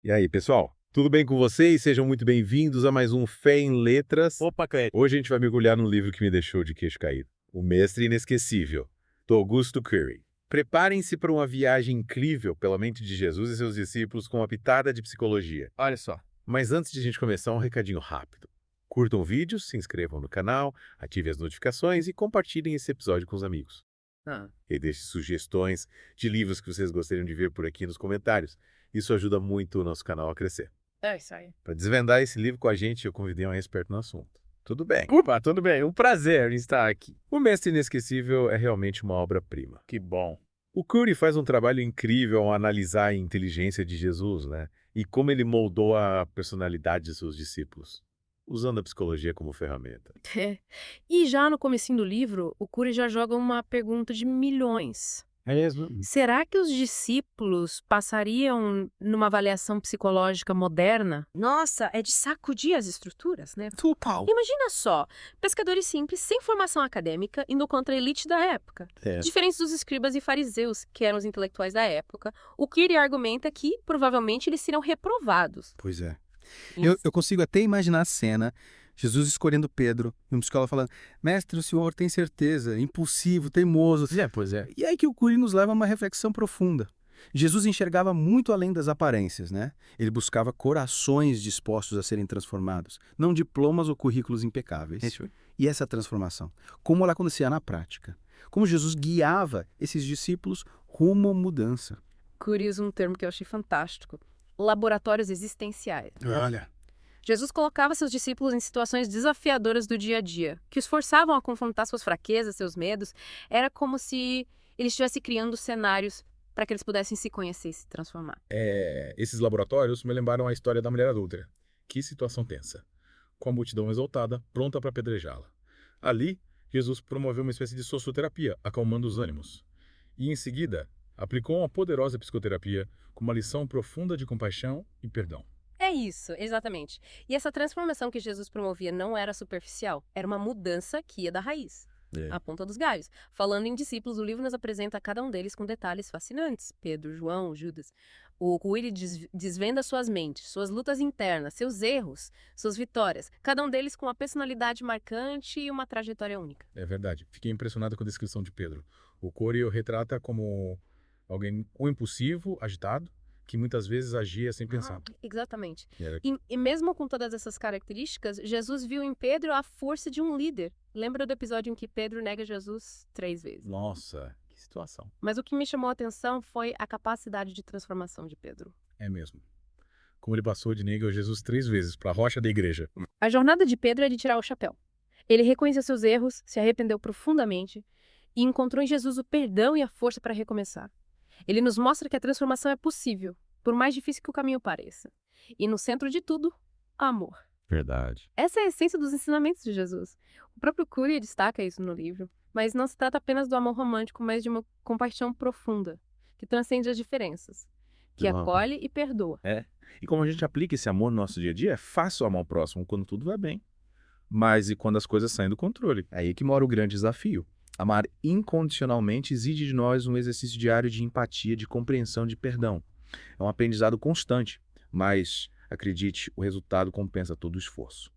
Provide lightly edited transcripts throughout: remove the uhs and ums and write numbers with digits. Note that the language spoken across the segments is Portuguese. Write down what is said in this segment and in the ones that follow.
E aí, pessoal? Tudo bem com vocês? Sejam muito bem-vindos a mais um Fé em Letras. Opa, Cleide. Hoje a gente vai mergulhar num livro que me deixou de queixo caído. O Mestre Inesquecível, do Augusto Curry. Preparem-se para uma viagem incrível pela mente de Jesus e seus discípulos com uma pitada de psicologia. Olha só. Mas antes de a gente começar, um recadinho rápido. Curtam o vídeo, se inscrevam no canal, ativem as notificações e compartilhem esse episódio com os amigos. Ah, E deixe sugestões de livros que vocês gostariam de ver por aqui nos comentários. Isso ajuda muito o nosso canal a crescer. é isso aí. Para desvendar esse livro com a gente, eu convidei um experto no assunto. Tudo bem. Opa, tudo bem. Um prazer em estar aqui. O Mestre Inesquecível é realmente uma obra-prima. Que bom. O Curry faz um trabalho incrível ao analisar a inteligência de Jesus, né? E como ele moldou a personalidade de seus discípulos, usando a psicologia como ferramenta. É. E já no comecinho do livro, o Cury já joga uma pergunta de milhões. É mesmo? Será que os discípulos passariam numa avaliação psicológica moderna? Nossa, é de sacudir as estruturas, né? Total. Imagina só, pescadores simples, sem formação acadêmica, indo contra a elite da época. É. Diferentes dos escribas e fariseus, que eram os intelectuais da época, o Cury argumenta que, provavelmente, eles seriam reprovados. Pois é. Eu consigo até imaginar a cena, Jesus escolhendo Pedro, e um psicólogo falando, mestre, o senhor tem certeza, impulsivo, teimoso. Pois é. E aí que o Cury nos leva a uma reflexão profunda. Jesus enxergava muito além das aparências, né? Ele buscava corações dispostos a serem transformados, não diplomas ou currículos impecáveis. E essa transformação, como ela acontecia na prática? Como Jesus guiava esses discípulos rumo à mudança? Cury usa um termo que eu achei fantástico. Laboratórios existenciais. Olha, Jesus colocava seus discípulos em situações desafiadoras do dia a dia, que os forçavam a confrontar suas fraquezas, seus medos. Era como se ele estivesse criando cenários para que eles pudessem se conhecer e se transformar. Esses laboratórios me lembraram a história da mulher adúltera. Que situação tensa. Com a multidão exaltada, pronta para apedrejá-la. Ali, Jesus promoveu uma espécie de socioterapia, acalmando os ânimos. E, em seguida, aplicou uma poderosa psicoterapia com uma lição profunda de compaixão e perdão. É isso, exatamente. E essa transformação que Jesus promovia não era superficial, era uma mudança que ia da raiz. A ponta dos galhos. Falando em discípulos, o livro nos apresenta cada um deles com detalhes fascinantes. Pedro, João, Judas. O Cury desvenda suas mentes, suas lutas internas, seus erros, suas vitórias. Cada um deles com uma personalidade marcante e uma trajetória única. É verdade. Fiquei impressionado com a descrição de Pedro. O Corey o retrata como alguém impulsivo, agitado, que muitas vezes agia sem pensar. Exatamente. E era- E mesmo com todas essas características, Jesus viu em Pedro a força de um líder. Lembra do episódio em que Pedro nega Jesus 3 vezes? Nossa, que situação. Mas o que me chamou a atenção foi a capacidade de transformação de Pedro. É mesmo. Como ele passou de nega a Jesus 3 vezes para a rocha da igreja. A jornada de Pedro é de tirar o chapéu. Ele reconheceu seus erros, se arrependeu profundamente e encontrou em Jesus o perdão e a força para recomeçar. Ele nos mostra que a transformação é possível, por mais difícil que o caminho pareça. E no centro de tudo, amor. Verdade. Essa é a essência dos ensinamentos de Jesus. O próprio Cury destaca isso no livro. Mas não se trata apenas do amor romântico, mas de uma compaixão profunda, que transcende as diferenças, que Não. acolhe e perdoa. E como a gente aplica esse amor no nosso dia a dia, é fácil amar o próximo quando tudo vai bem. Mas e quando as coisas saem do controle? É aí que mora o grande desafio. Amar incondicionalmente exige de nós um exercício diário de empatia, de compreensão, de perdão. É um aprendizado constante, mas, acredite, o resultado compensa todo o esforço.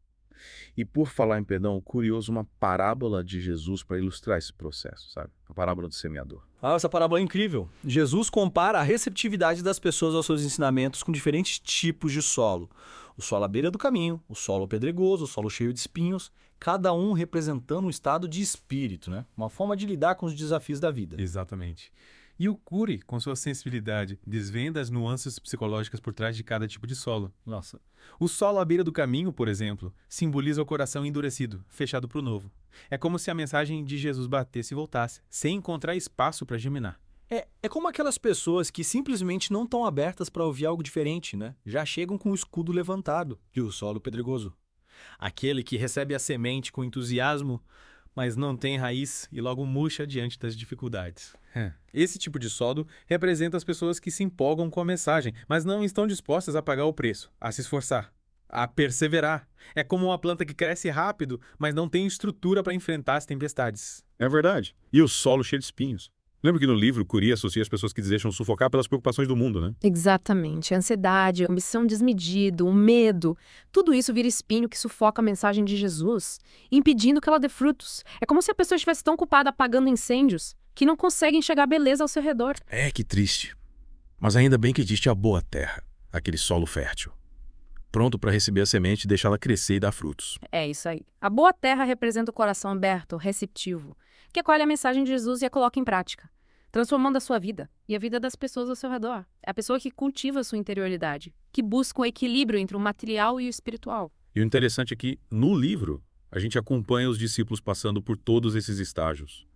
E por falar em perdão, curioso, uma parábola de Jesus para ilustrar esse processo, sabe? A parábola do semeador. Essa parábola é incrível. Jesus compara a receptividade das pessoas aos seus ensinamentos com diferentes tipos de solo. O solo à beira do caminho, o solo pedregoso, o solo cheio de espinhos, cada um representando um estado de espírito, né? Uma forma de lidar com os desafios da vida. Exatamente. E o Cury, com sua sensibilidade, desvenda as nuances psicológicas por trás de cada tipo de solo. Nossa. O solo à beira do caminho, por exemplo, simboliza o coração endurecido, fechado para o novo. É como se a mensagem de Jesus batesse e voltasse, sem encontrar espaço para germinar. É como aquelas pessoas que simplesmente não estão abertas para ouvir algo diferente, né? Já chegam com o escudo levantado e o solo pedregoso. Aquele que recebe a semente com entusiasmo, mas não tem raiz e logo murcha diante das dificuldades. Esse tipo de solo representa as pessoas que se empolgam com a mensagem, mas não estão dispostas a pagar o preço, a se esforçar, a perseverar. É como uma planta que cresce rápido, mas não tem estrutura para enfrentar as tempestades. É verdade. E o solo cheio de espinhos. Lembra que no livro Curie associa as pessoas que se deixam sufocar pelas preocupações do mundo, né? Exatamente. A ansiedade, a ambição desmedida, o medo, tudo isso vira espinho que sufoca a mensagem de Jesus, impedindo que ela dê frutos. É como se a pessoa estivesse tão ocupada apagando incêndios que não consegue enxergar a beleza ao seu redor. É, que triste. Mas ainda bem que existe a boa terra, aquele solo fértil, pronto para receber a semente e deixá-la crescer e dar frutos. É isso aí. A boa terra representa o coração aberto, receptivo, que acolhe a mensagem de Jesus e a coloca em prática, transformando a sua vida e a vida das pessoas ao seu redor. É a pessoa que cultiva a sua interioridade, que busca um equilíbrio entre o material e o espiritual. E o interessante é que, no livro, a gente acompanha os discípulos passando por todos esses estágios,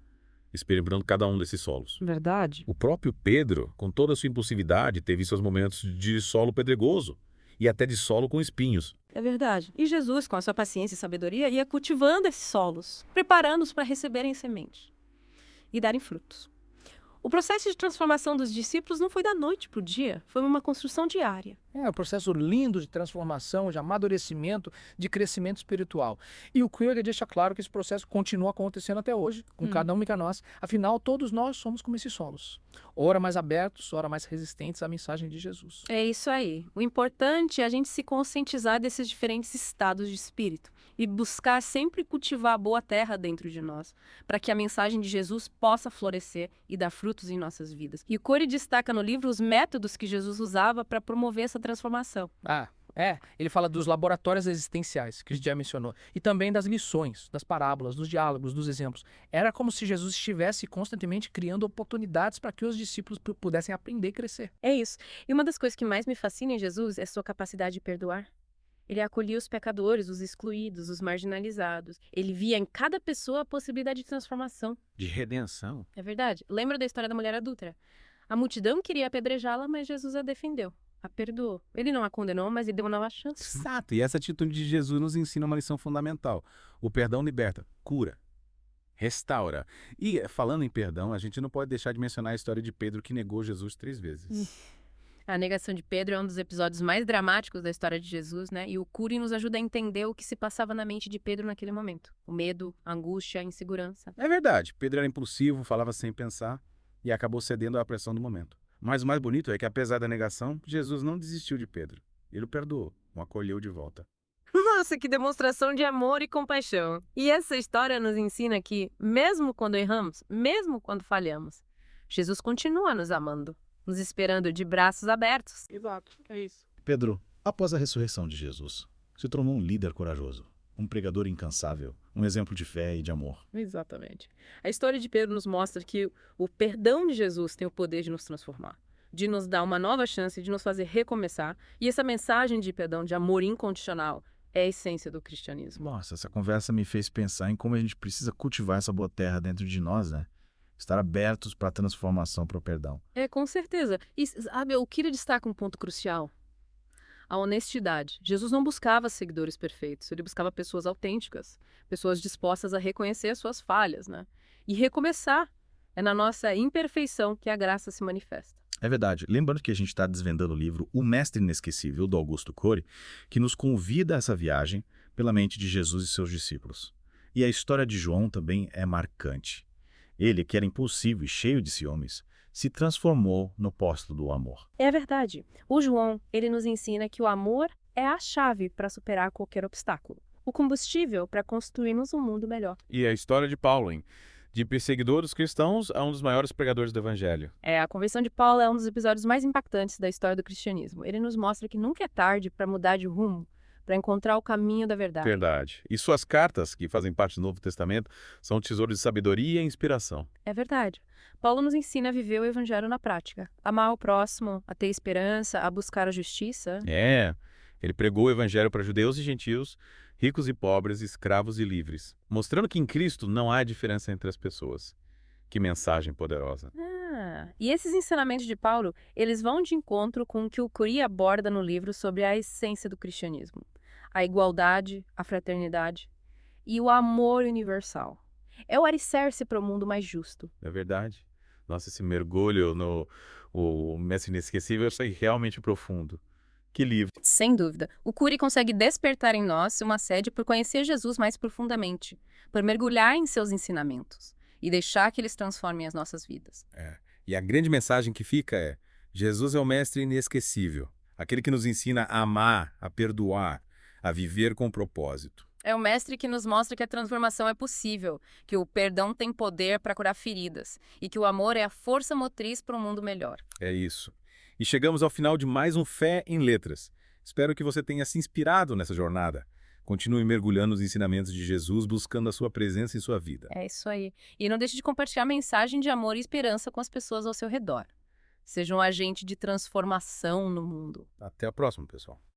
experimentando cada um desses solos. Verdade. O próprio Pedro, com toda a sua impulsividade, teve seus momentos de solo pedregoso e até de solo com espinhos. É verdade. E Jesus, com a sua paciência e sabedoria, ia cultivando esses solos, preparando-os para receberem semente e darem frutos. O processo de transformação dos discípulos não foi da noite para o dia, foi uma construção diária. É um processo lindo de transformação, de amadurecimento, de crescimento espiritual. E o Queer deixa claro que esse processo continua acontecendo até hoje, com cada um e com nós. Afinal, todos nós somos como esses solos. Ora mais abertos, ora mais resistentes à mensagem de Jesus. É isso aí. O importante é a gente se conscientizar desses diferentes estados de espírito e buscar sempre cultivar a boa terra dentro de nós, para que a mensagem de Jesus possa florescer e dar frutos em nossas vidas. E o Corey destaca no livro os métodos que Jesus usava para promover essa transformação. Ele fala dos laboratórios existenciais, que a gente já mencionou, e também das lições, das parábolas, dos diálogos, dos exemplos. Era como se Jesus estivesse constantemente criando oportunidades para que os discípulos pudessem aprender e crescer. É isso. E uma das coisas que mais me fascina em Jesus é sua capacidade de perdoar. Ele acolhia os pecadores, os excluídos, os marginalizados. Ele via em cada pessoa a possibilidade de transformação. De redenção. É verdade. Lembra da história da mulher adúltera? A multidão queria apedrejá-la, mas Jesus a defendeu. A perdoou. Ele não a condenou, mas lhe deu uma nova chance. Exato. E essa atitude de Jesus nos ensina uma lição fundamental. O perdão liberta, cura, restaura. E falando em perdão, a gente não pode deixar de mencionar a história de Pedro que negou Jesus 3 vezes. A negação de Pedro é um dos episódios mais dramáticos da história de Jesus, né? E o Cury nos ajuda a entender o que se passava na mente de Pedro naquele momento. O medo, a angústia, a insegurança. É verdade. Pedro era impulsivo, falava sem pensar e acabou cedendo à pressão do momento. Mas o mais bonito é que, apesar da negação, Jesus não desistiu de Pedro. Ele o perdoou, o acolheu de volta. Nossa, que demonstração de amor e compaixão. E essa história nos ensina que, mesmo quando erramos, mesmo quando falhamos, Jesus continua nos amando, nos esperando de braços abertos. Exato, é isso. Pedro, após a ressurreição de Jesus, se tornou um líder corajoso, um pregador incansável, um exemplo de fé e de amor. Exatamente. A história de Pedro nos mostra que o perdão de Jesus tem o poder de nos transformar, de nos dar uma nova chance, de nos fazer recomeçar. E essa mensagem de perdão, de amor incondicional, é a essência do cristianismo. Nossa, essa conversa me fez pensar em como a gente precisa cultivar essa boa terra dentro de nós, né? Estar abertos para a transformação, para o perdão. É, com certeza. E, sabe, o Kira destaca um ponto crucial. A honestidade. Jesus não buscava seguidores perfeitos, ele buscava pessoas autênticas, pessoas dispostas a reconhecer as suas falhas, né? E recomeçar. É na nossa imperfeição que a graça se manifesta. É verdade. Lembrando que a gente está desvendando o livro O Mestre Inesquecível, do Augusto Cury, que nos convida a essa viagem pela mente de Jesus e seus discípulos. E a história de João também é marcante. Ele, que era impulsivo e cheio de ciúmes, se transformou no apóstolo do amor. É verdade. O João, ele nos ensina que o amor é a chave para superar qualquer obstáculo. O combustível para construirmos um mundo melhor. E a história de Paulo, hein? De perseguidor dos cristãos a um dos maiores pregadores do evangelho. A conversão de Paulo é um dos episódios mais impactantes da história do cristianismo. Ele nos mostra que nunca é tarde para mudar de rumo, para encontrar o caminho da verdade. Verdade. E suas cartas, que fazem parte do Novo Testamento, são tesouros de sabedoria e inspiração. É verdade. Paulo nos ensina a viver o evangelho na prática. Amar o próximo, a ter esperança, a buscar a justiça. Ele pregou o evangelho para judeus e gentios, ricos e pobres, escravos e livres, mostrando que em Cristo não há diferença entre as pessoas. Que mensagem poderosa. E esses ensinamentos de Paulo, eles vão de encontro com o que o Cury aborda no livro sobre a essência do cristianismo. A igualdade, a fraternidade e o amor universal. É o alicerce para o mundo mais justo. É verdade. Nossa, esse mergulho no o Mestre Inesquecível foi realmente profundo. Que livro. Sem dúvida. O Cury consegue despertar em nós uma sede por conhecer Jesus mais profundamente, por mergulhar em seus ensinamentos. e deixar que eles transformem as nossas vidas. E a grande mensagem que fica é: Jesus é o mestre inesquecível, aquele que nos ensina a amar, a perdoar, a viver com propósito. É o mestre que nos mostra que a transformação é possível, que o perdão tem poder para curar feridas e que o amor é a força motriz para um mundo melhor. É isso. E chegamos ao final de mais um Fé em Letras. Espero que você tenha se inspirado nessa jornada. Continue mergulhando nos ensinamentos de Jesus, buscando a sua presença em sua vida. É isso aí. E não deixe de compartilhar a mensagem de amor e esperança com as pessoas ao seu redor. Seja um agente de transformação no mundo. Até a próxima, pessoal.